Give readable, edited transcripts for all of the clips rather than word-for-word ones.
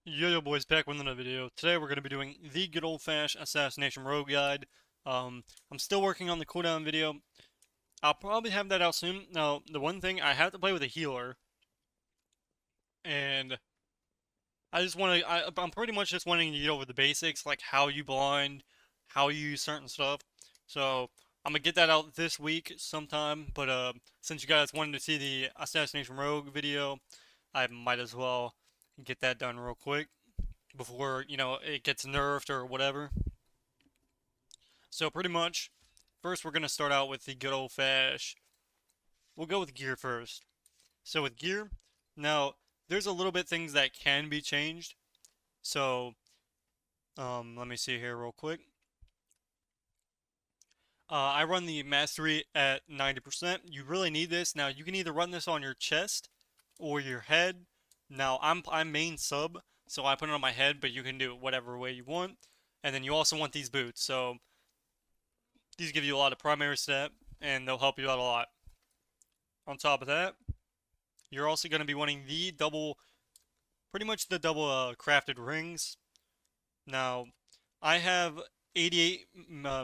Yo boys, back with another video. Today we're going to be doing the good old-fashioned Assassination Rogue Guide. I'm still working on the cooldown video. I'll probably have that out soon. Now, the one thing, I have to play with a healer, and I just want to, I'm pretty much just wanting to get over the basics, like how you blind, how you use certain stuff. So, I'm going to get that out this week sometime, but since you guys wanted to see the Assassination Rogue video, I might as well get that done real quick before, it gets nerfed or whatever. So pretty much, first we're going to start out with the good old fashioned. We'll go with gear first. So with gear, now there's a little bit things that can be changed. So let me see here real quick. I run the mastery at 90%. You really need this. Now you can either run this on your chest or your head. Now I'm main sub, so I put it on my head, but you can do it whatever way you want. And then you also want these boots. So these give you a lot of primary stat, and they'll help you out a lot. On top of that, you're also going to be wanting the double, pretty much the double crafted rings. Now, I have 88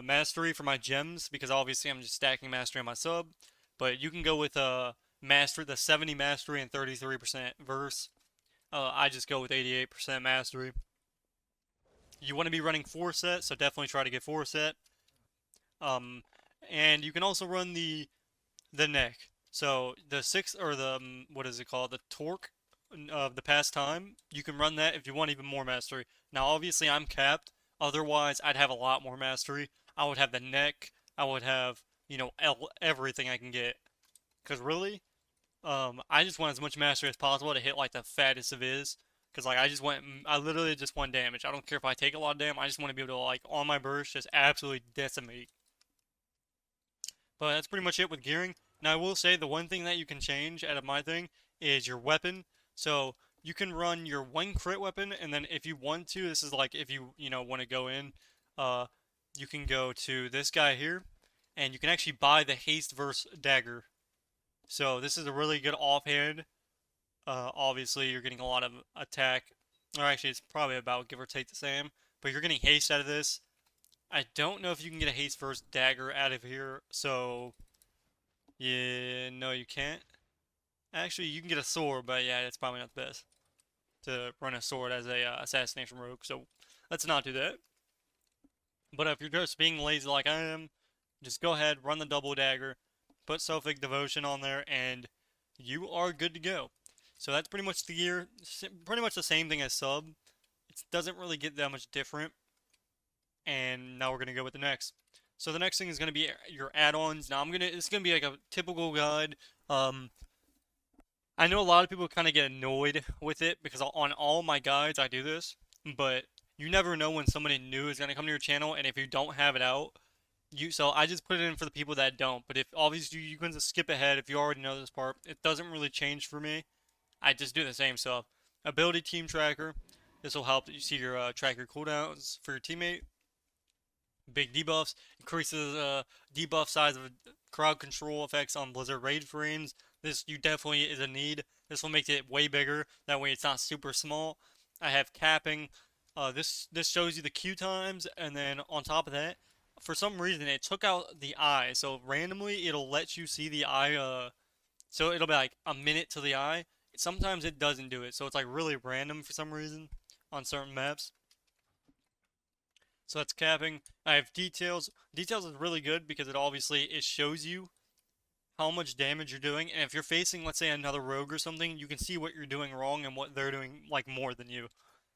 mastery for my gems, because obviously I'm just stacking mastery on my sub. But you can go with master, the 70 mastery and 33% verse. I just go with 88% mastery. You want to be running 4 set, so definitely try to get 4 set. Um, and you can also run the neck. So the six or the what is it called? The torque of the past time. You can run that if you want even more mastery. Now, obviously, I'm capped. Otherwise, I'd have a lot more mastery. I would have the neck. I would have everything I can get. Cause really, I just want as much mastery as possible to hit like the fattest of is. Cause like I literally just want damage. I don't care if I take a lot of damage. I just want to be able to like on my burst just absolutely decimate. But that's pretty much it with gearing. Now I will say the one thing that you can change out of my thing is your weapon. So you can run your one crit weapon, and then if you want to, this is like if you want to go in, uh, you can go to this guy here, and you can actually buy the haste verse dagger. So this is a really good offhand. Obviously you're getting a lot of attack, or actually it's probably about give or take the same, but you're getting haste out of this. I don't know if you can get a haste verse dagger out of here, so yeah, no, you can't. Actually, you can get a sword, but yeah, it's probably not the best to run a sword as a assassination rogue. So let's not do that. But if you're just being lazy like I am, just go ahead, run the double dagger, put Sophic Devotion on there, and you are good to go. So that's pretty much the gear. Pretty much the same thing as sub. It doesn't really get that much different. And now we're gonna go with the next. So the next thing is gonna be your add-ons. Now it's gonna be like a typical guide. I know a lot of people kind of get annoyed with it because on all my guides I do this, but you never know when somebody new is gonna come to your channel, and if you don't have it out, so I just put it in for the people that don't. But if obviously you can just skip ahead if you already know this part, it doesn't really change for me. I just do the same stuff. Ability team tracker. This will help you see your track your cooldowns for your teammate. Big debuffs increases debuff size of crowd control effects on Blizzard raid frames. This you definitely is a need. This will make it way bigger. That way it's not super small. I have capping. This shows you the queue times, and then on top of that, for some reason it took out the eye. So randomly it'll let you see the eye. So it'll be like a minute to the eye. Sometimes it doesn't do it. So it's like really random for some reason on certain maps. So that's capping. I have details. Details is really good because it shows you how much damage you're doing, and if you're facing, let's say, another rogue or something, you can see what you're doing wrong and what they're doing like more than you.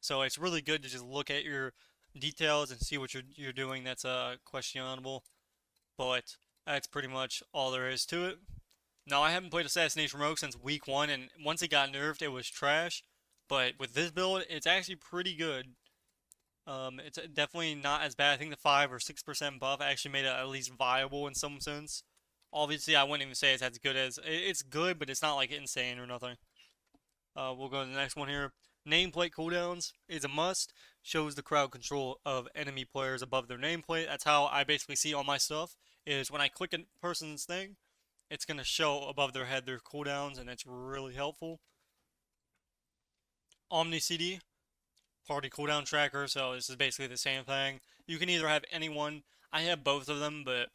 So it's really good to just look at your details and see what you're doing that's questionable. But that's pretty much all there is to it. Now I haven't played Assassination Rogue since week 1, and once it got nerfed, it was trash. But with this build, it's actually pretty good. It's definitely not as bad. I think the 5 or 6% buff actually made it at least viable in some sense. Obviously, I wouldn't even say it's as good as it's good, but it's not like insane or nothing. We'll go to the next one here. Nameplate cooldowns is a must. Shows the crowd control of enemy players above their nameplate. That's how I basically see all my stuff. Is when I click a person's thing, it's gonna show above their head their cooldowns, and it's really helpful. Omni CD. party cooldown tracker, so this is basically the same thing. You can either have any one. I have both of them, but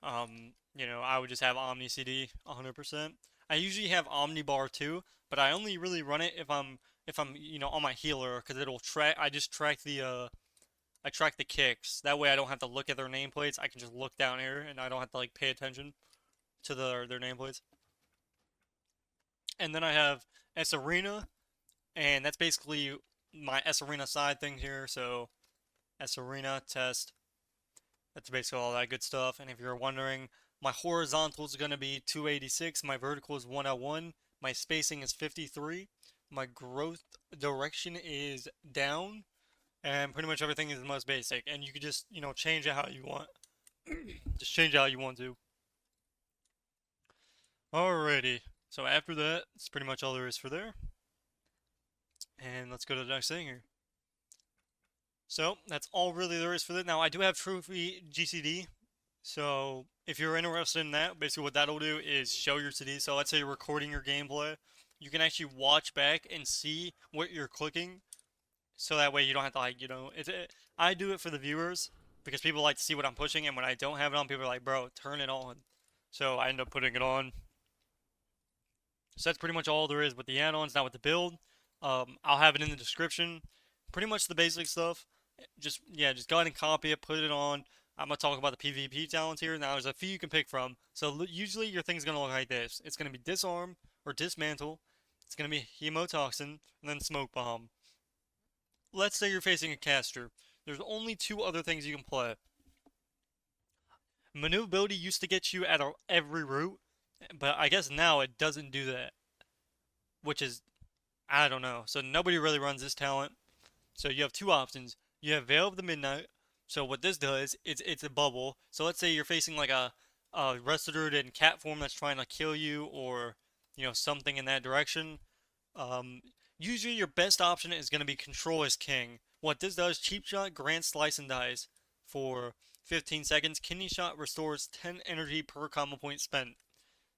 I would just have Omni CD 100%. I usually have Omnibar too, but I only really run it if I'm on my healer because it'll track. I just track I track the kicks. That way I don't have to look at their nameplates. I can just look down here and I don't have to like pay attention to their nameplates. And then I have S Arena, and that's basically my S Arena side thing here. So S Arena test. That's basically all that good stuff. And if you're wondering, my horizontal is going to be 286. My vertical is 101. My spacing is 53. My growth direction is down. And pretty much everything is the most basic. And you can just, change it how you want. Just change it how you want to. Alrighty. So after that, that's pretty much all there is for there. And let's go to the next thing here. So that's all really there is for that. Now I do have Trophy GCD. So if you're interested in that, basically what that'll do is show your CD. So let's say you're recording your gameplay. You can actually watch back and see what you're clicking. So that way you don't have to I do it for the viewers because people like to see what I'm pushing, and when I don't have it on, people are like, bro, turn it on. So I end up putting it on. So that's pretty much all there is with the add-ons. Now with the build, I'll have it in the description. Pretty much the basic stuff. Just go ahead and copy it, put it on. I'm gonna talk about the PvP talents here. Now there's a few you can pick from. So usually your thing's gonna look like this. It's gonna be disarm or dismantle. It's gonna be hemotoxin and then smoke bomb. Let's say you're facing a caster. There's only two other things you can play. Maneuverability used to get you at every route, but I guess now it doesn't do that. Which is, I don't know. So nobody really runs this talent. So you have two options. You have Veil of the Midnight. So what this does, it's a bubble. So let's say you're facing like a Restored in cat form that's trying to kill you, or something in that direction. Usually your best option is going to be Control as King. What this does, Cheap Shot grants Slice and Dice for 15 seconds. Kidney Shot restores 10 energy per combo point spent.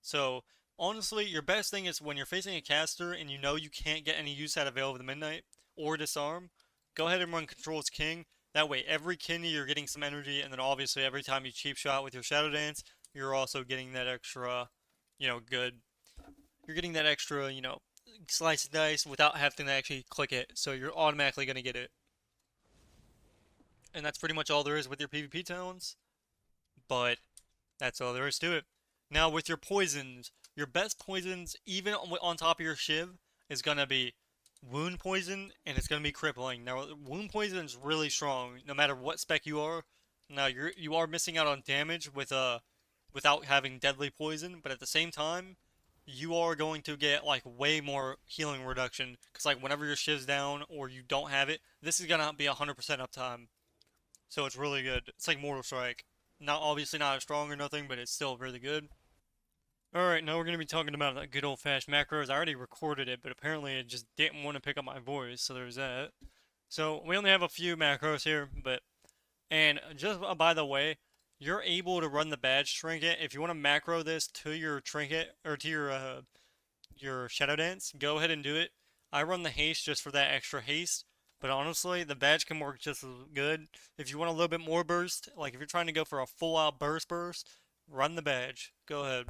So honestly, your best thing is when you're facing a caster and you know you can't get any use out of Veil of the Midnight or Disarm, go ahead and run Control as King. That way, every kidney you're getting some energy, and then obviously every time you cheap shot with your Shadow Dance, you're also getting that extra, good. You're getting that extra, slice and dice without having to actually click it, so you're automatically going to get it. And that's pretty much all there is with your PvP talents, but that's all there is to it. Now with your poisons, your best poisons, even on top of your shiv, is going to be wound poison, and it's going to be crippling. Now wound poison is really strong, no matter what spec you are. Now you are missing out on damage without having deadly poison, but at the same time, you are going to get like way more healing reduction, because like whenever your shiv's down or you don't have it, this is gonna be 100% uptime. So it's really good. It's like Mortal Strike. Not obviously not as strong or nothing, but it's still really good. Alright, now we're going to be talking about that good old-fashioned macros. I already recorded it, but apparently it just didn't want to pick up my voice, so there's that. So we only have a few macros here, and just by the way, you're able to run the badge trinket. If you want to macro this to your trinket, or to your Shadow Dance, go ahead and do it. I run the haste just for that extra haste, but honestly, the badge can work just as good. If you want a little bit more burst, like if you're trying to go for a full-out burst, run the badge. Go ahead.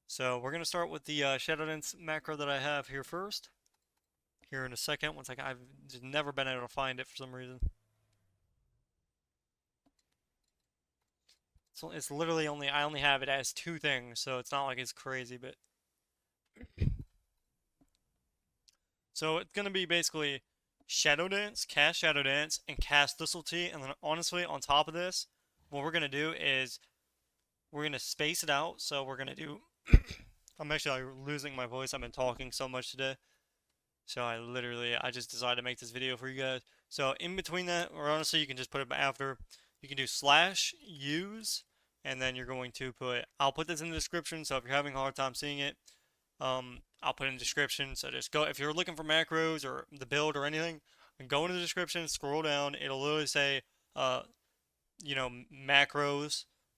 So we're going to start with the Shadow Dance macro that I have here first. Here in a second, once I've just never been able to find it for some reason. So it's literally I only have it as two things, so it's not like it's crazy, but... So it's going to be basically Shadow Dance, cast Shadow Dance, and cast Thistle Tea, and then honestly, on top of this, what we're going to do is we're going to space it out, so we're going to do... I'm actually losing my voice. I've been talking so much today. So I just decided to make this video for you guys. So in between that, or honestly, you can just put it after. You can do slash use, and then you're going to put, I'll put this in the description, so if you're having a hard time seeing it, I'll put it in the description. So just go, if you're looking for macros or the build or anything, go into the description, scroll down, it'll literally say, macros,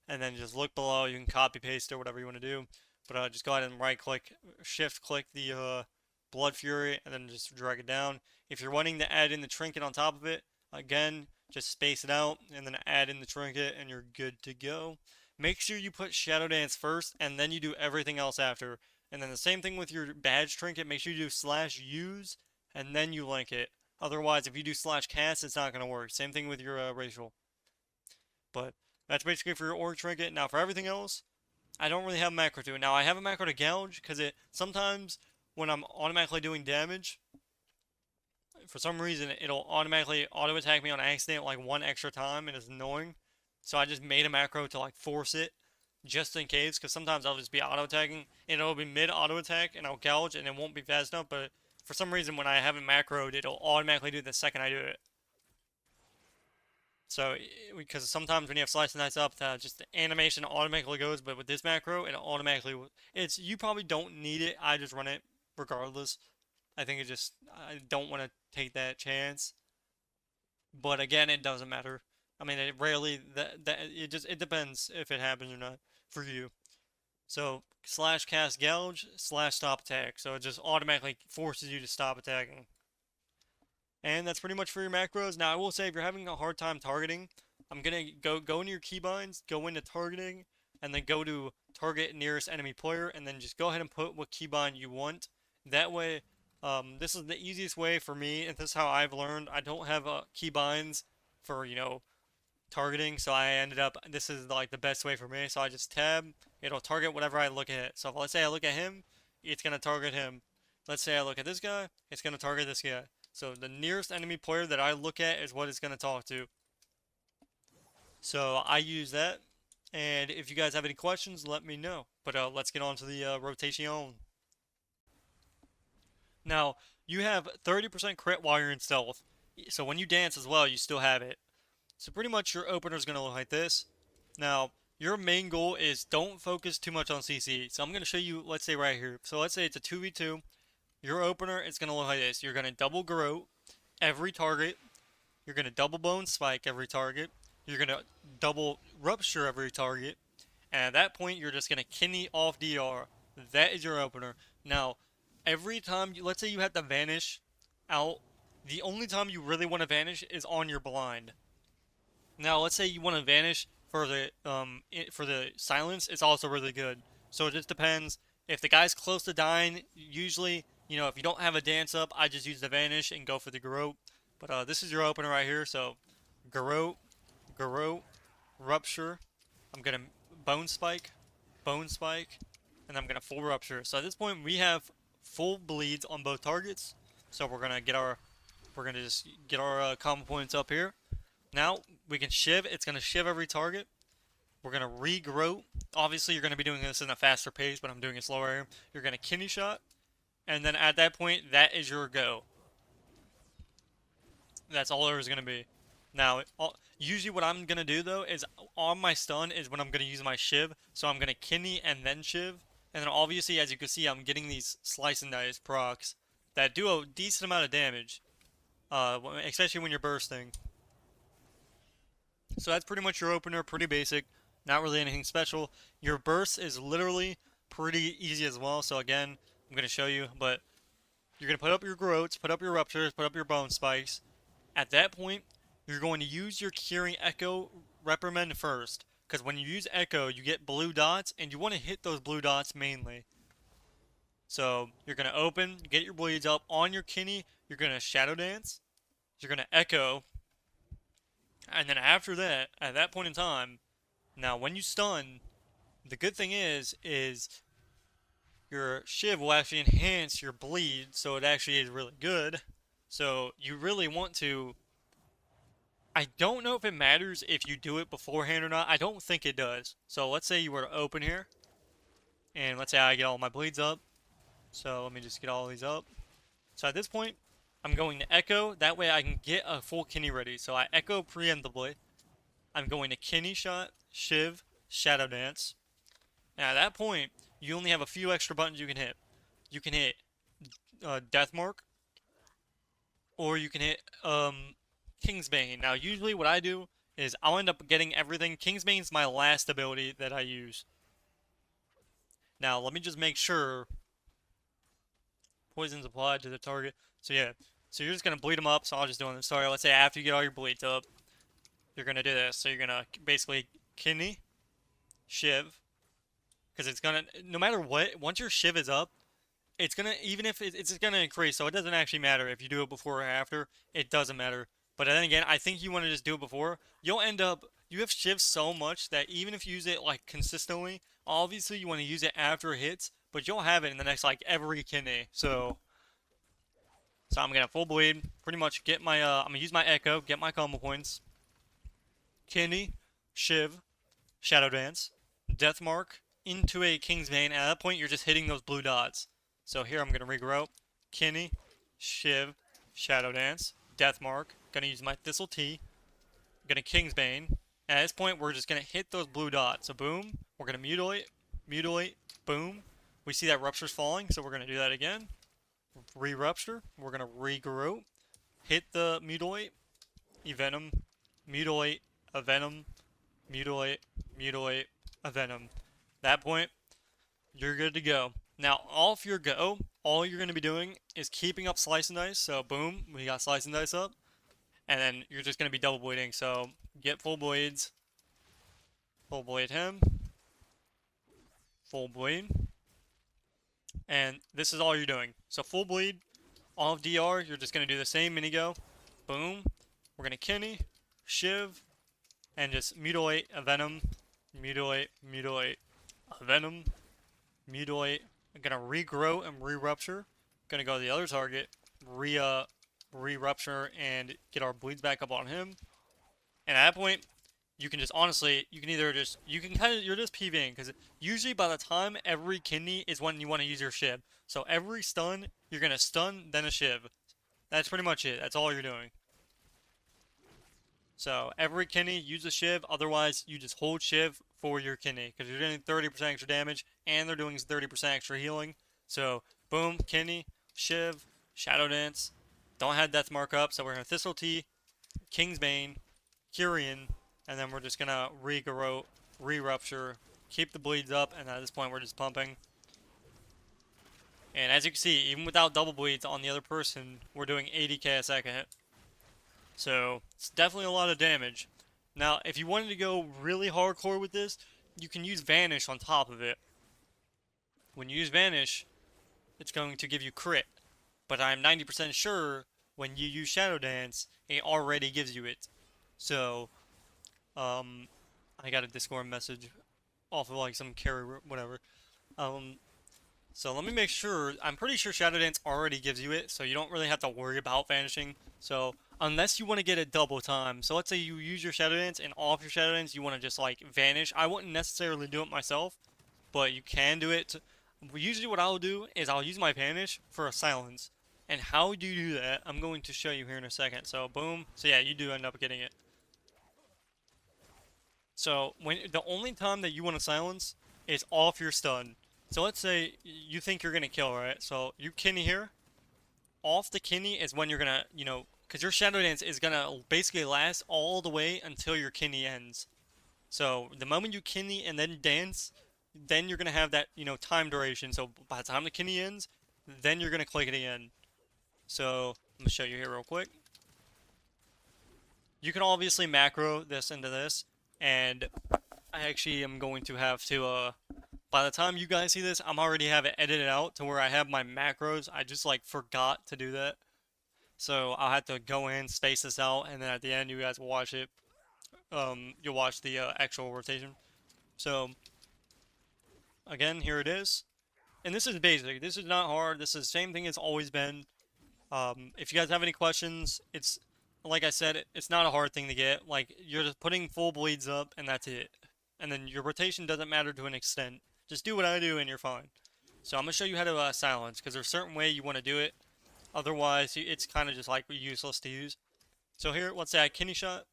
and then just look below. You can copy paste or whatever you want to do. But just go ahead and right click, shift click the Blood Fury, and then just drag it down. If you're wanting to add in the trinket on top of it, again, just space it out and then add in the trinket and you're good to go. Make sure you put Shadow Dance first and then you do everything else after. And then the same thing with your badge trinket, make sure you do /use and then you link it. Otherwise, if you do /cast, it's not going to work. Same thing with your racial. But that's basically for your org trinket. Now for everything else, I don't really have a macro to it. Now I have a macro to gouge because it sometimes when I'm automatically doing damage, for some reason it'll automatically auto attack me on accident like one extra time and it's annoying. So I just made a macro to like force it just in case, because sometimes I'll just be auto attacking and it'll be mid auto attack and I'll gouge and it won't be fast enough, but for some reason when I haven't macroed it'll automatically do it the second I do it. So, because sometimes when you have slice and dice up, just the animation automatically goes, but with this macro, it automatically, you probably don't need it, I just run it regardless. I think I don't want to take that chance. But again, it doesn't matter. I mean, it rarely, it depends if it happens or not for you. So, /cast gouge, /stop attack. So it just automatically forces you to stop attacking. And that's pretty much for your macros. Now, I will say, if you're having a hard time targeting, I'm going to go into your keybinds, go into targeting, and then go to target nearest enemy player, and then just go ahead and put what keybind you want. That way, this is the easiest way for me, and this is how I've learned. I don't have keybinds for, targeting, so I ended up, this is like the best way for me. So I just tab, it'll target whatever I look at. So if let's say I look at him, it's going to target him. Let's say I look at this guy, it's going to target this guy. So the nearest enemy player that I look at is what it's going to talk to. So I use that. And if you guys have any questions, let me know. But let's get on to the rotation. Now, you have 30% crit while you're in stealth. So when you dance as well, you still have it. So pretty much your opener is going to look like this. Now, your main goal is don't focus too much on CC. So I'm going to show you, let's say right here. So let's say it's a 2v2. Your opener is going to look like this. You're going to double garrote every target. You're going to double bone spike every target. You're going to double rupture every target. And at that point, you're just going to kidney off DR. That is your opener. Now, every time, let's say you have to vanish out, the only time you really want to vanish is on your blind. Now, let's say you want to vanish for the silence, it's also really good. So it just depends. If the guy's close to dying, usually, if you don't have a dance up, I just use the vanish and go for the garrote. But this is your opener right here. So garrote, rupture. I'm gonna bone spike, and I'm gonna full rupture. So at this point, we have full bleeds on both targets. So we're gonna just get our combo points up here. Now we can shiv. It's gonna shiv every target. We're going to re-garrote. Obviously, you're going to be doing this in a faster pace, but I'm doing it slower here. You're going to kidney shot. And then at that point, that is your go. That's all there is going to be. Now, usually what I'm going to do, though, is on my stun is when I'm going to use my shiv. So I'm going to kidney and then shiv. And then obviously, as you can see, I'm getting these slice and dice procs that do a decent amount of damage. Especially when you're bursting. So that's pretty much your opener, pretty basic. Not really anything special. Your burst is literally pretty easy as well. So again, I'm going to show you. But you're going to put up your garrotes, put up your ruptures, put up your bone spikes. At that point, you're going to use your curing echo reprimand first. Because when you use echo, you get blue dots. And you want to hit those blue dots mainly. So you're going to open, get your bleeds up. On your kidney, you're going to shadow dance. You're going to echo. And then after that, at that point in time, now when you stun, the good thing is your shiv will actually enhance your bleed, so it actually is really good. So you really want to, I don't know if it matters if you do it beforehand or not. I don't think it does. So let's say you were to open here, and let's say I get all my bleeds up. So let me just get all these up. So at this point, I'm going to echo, that way I can get a full kidney ready. So I echo preemptively. I'm going to kidney shot, shiv, shadow dance. And at that point, you only have a few extra buttons you can hit. You can hit Death Mark, or you can hit Kingsbane. Now usually what I do is I'll end up getting everything. Kingsbane's my last ability that I use. Now let me just make sure poison's applied to the target. So yeah, So you're just gonna bleed them up. So I'll just do it in the story. Let's say after you get all your bleeds up, you're gonna do this. So you're gonna basically kidney, shiv, because it's gonna no matter what. Once your shiv is up, it's gonna even if it's gonna increase. So it doesn't actually matter if you do it before or after. It doesn't matter. But then again, I think you want to just do it before. You'll end up you have shiv so much that even if you use it like consistently, obviously you want to use it after it hits, but you'll have it in the next like every kidney. So I'm gonna full bleed, pretty much get my I'm gonna use my echo, get my combo points. Kidney, shiv, shadow dance, death mark into a king's vein. At that point, you're just hitting those blue dots. So here I'm gonna regrow, kidney, shiv, shadow dance, death mark. Gonna use my Thistle Tea. Gonna king's bane. And at this point, we're just gonna hit those blue dots. So boom, we're gonna mutilate, mutilate, boom. We see that rupture's falling, so we're gonna do that again. Re-rupture. We're gonna regrow. Hit the mutilate, evenom, mutilate, a venom, mutilate, mutilate, a venom. At that point, you're good to go. Now, off your go, all you're going to be doing is keeping up slice and dice. So, boom, we got slice and dice up. And then you're just going to be double bleeding. So, get full blades, full blade him, full bleed. And this is all you're doing. So, full bleed, off DR, you're just going to do the same mini go. Boom. We're going to kidney, shiv, and just mutilate a venom, mutilate, mutilate a venom, mutilate. I'm gonna regrow and re-rupture. Gonna go to the other target, re-rupture and get our bleeds back up on him. And at that point, you can just honestly, you can either just you're just Pving because usually by the time every kidney is when you want to use your shiv. So every stun, you're gonna stun then a shiv. That's pretty much it. That's all you're doing. So every kidney, use a shiv. Otherwise, you just hold shiv for your kidney because you're doing 30% extra damage and they're doing 30% extra healing. So boom, kidney, shiv, shadow dance. Don't have death mark up, so we're gonna Thistle Tea, King's Bane, Kyrian, and then we're just gonna regrow, re-rupture, keep the bleeds up, and at this point we're just pumping. And as you can see, even without double bleeds on the other person, we're doing 80k a second hit. So, it's definitely a lot of damage. Now, if you wanted to go really hardcore with this, you can use Vanish on top of it. When you use Vanish, it's going to give you crit. But I'm 90% sure when you use Shadow Dance, it already gives you it. So, I got a Discord message off of like some carry, whatever. So let me make sure. I'm pretty sure Shadow Dance already gives you it, so you don't really have to worry about vanishing. So unless you want to get it double time. So let's say you use your Shadow Dance and off your Shadow Dance you want to just like vanish. I wouldn't necessarily do it myself, but you can do it. Usually what I'll do is I'll use my vanish for a silence. And how do you do that? I'm going to show you here in a second. So boom. So yeah, you do end up getting it. So when the only time that you want to silence is off your stun. So let's say you think you're gonna kill, right? So you kidney here. Off the kidney is when you're gonna, because your shadow dance is gonna basically last all the way until your kidney ends. So the moment you kidney and then dance, then you're gonna have that, time duration. So by the time the kidney ends, then you're gonna click it again. So I'm gonna show you here real quick. You can obviously macro this into this, and I actually am going to have to by the time you guys see this, I'm already have it edited out to where I have my macros. I just like forgot to do that. So I'll have to go in, space this out, and then at the end you guys will watch it. You'll watch the actual rotation. So again, here it is. And this is basic. This is not hard. This is the same thing it's always been. If you guys have any questions, it's like I said, it's not a hard thing to get. Like you're just putting full bleeds up, and that's it. And then your rotation doesn't matter to an extent. Just do what I do and you're fine. So I'm going to show you how to silence, because there's a certain way you want to do it. Otherwise, it's kind of just like useless to use. So here, let's say I kidney shot.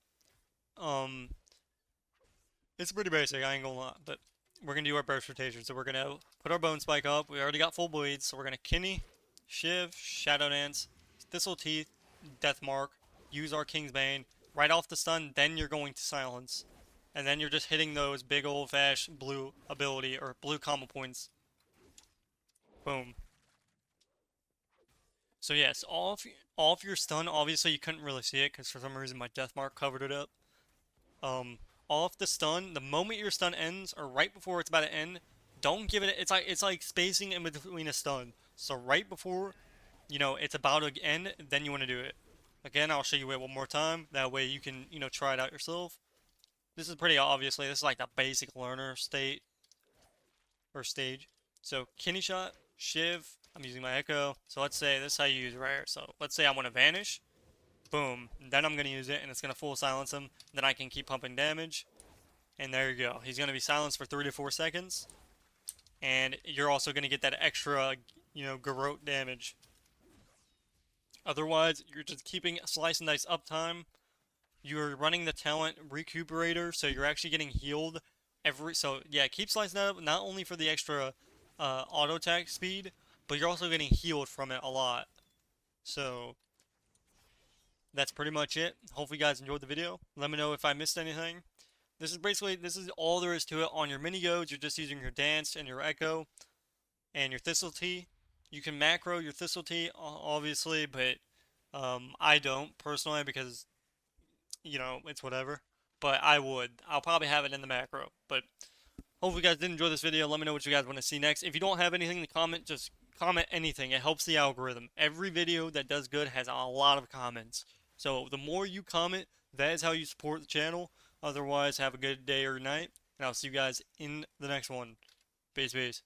It's pretty basic, I ain't gonna lie. But we're going to do our burst rotation. So we're going to put our bone spike up. We already got full bleeds. So we're going to kidney, shiv, shadow dance, Thistle Tea, death mark, use our King's Bane. Right off the stun, then you're going to silence. And then you're just hitting those big old fashioned blue ability or blue combo points. Boom. So yes, off your stun, obviously you couldn't really see it because for some reason my death mark covered it up. Um, off the stun, the moment your stun ends, or right before it's about to end, don't give it. It's like spacing in between a stun. So right before, it's about to end, then you want to do it. Again, I'll show you it one more time. That way you can, try it out yourself. This is pretty obviously. This is like the basic learner state or stage. So kidney shot, shiv. I'm using my echo. So let's say this is how you use rare. So let's say I want to vanish. Boom. Then I'm gonna use it, and it's gonna full silence him. Then I can keep pumping damage. And there you go. He's gonna be silenced for 3 to 4 seconds. And you're also gonna get that extra, garrote damage. Otherwise, you're just keeping slice and dice uptime. You're running the talent recuperator, so you're actually getting healed every. So yeah, keep slicing that up not only for the extra auto attack speed, but you're also getting healed from it a lot. So that's pretty much it. Hopefully you guys enjoyed the video. Let me know if I missed anything. This is all there is to it on your mini goads. You're just using your dance and your echo and your Thistle Tea. You can macro your Thistle Tea, obviously, but I don't personally because it's whatever. But I would. I'll probably have it in the macro. But hopefully you guys did enjoy this video. Let me know what you guys want to see next. If you don't have anything to comment, just comment anything. It helps the algorithm. Every video that does good has a lot of comments. So the more you comment, that is how you support the channel. Otherwise, have a good day or night. And I'll see you guys in the next one. Peace, peace.